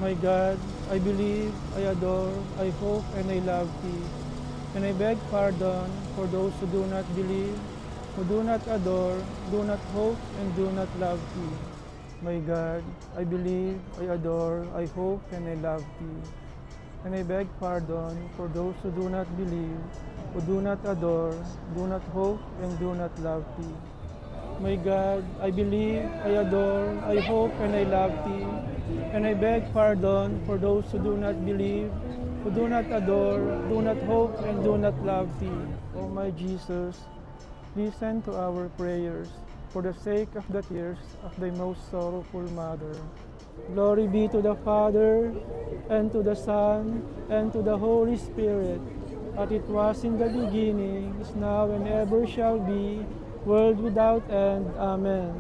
My God, I believe, I adore, I hope, and I love Thee. And I beg pardon for those who do not believe, who do not adore, do not hope, and do not love Thee. My God, I believe, I adore, I hope, and I love Thee. And I beg pardon for those who do not believe, who do not adore, do not hope, and do not love Thee. My God, I believe, I adore, I hope, and I love Thee. And I beg pardon for those who do not believe, who do not adore, do not hope, and do not love Thee. O my Jesus, listen to our prayers for the sake of the tears of Thy most sorrowful Mother. Glory be to the Father, and to the Son, and to the Holy Spirit, as it was in the beginning, is now, and ever shall be, world without end. Amen.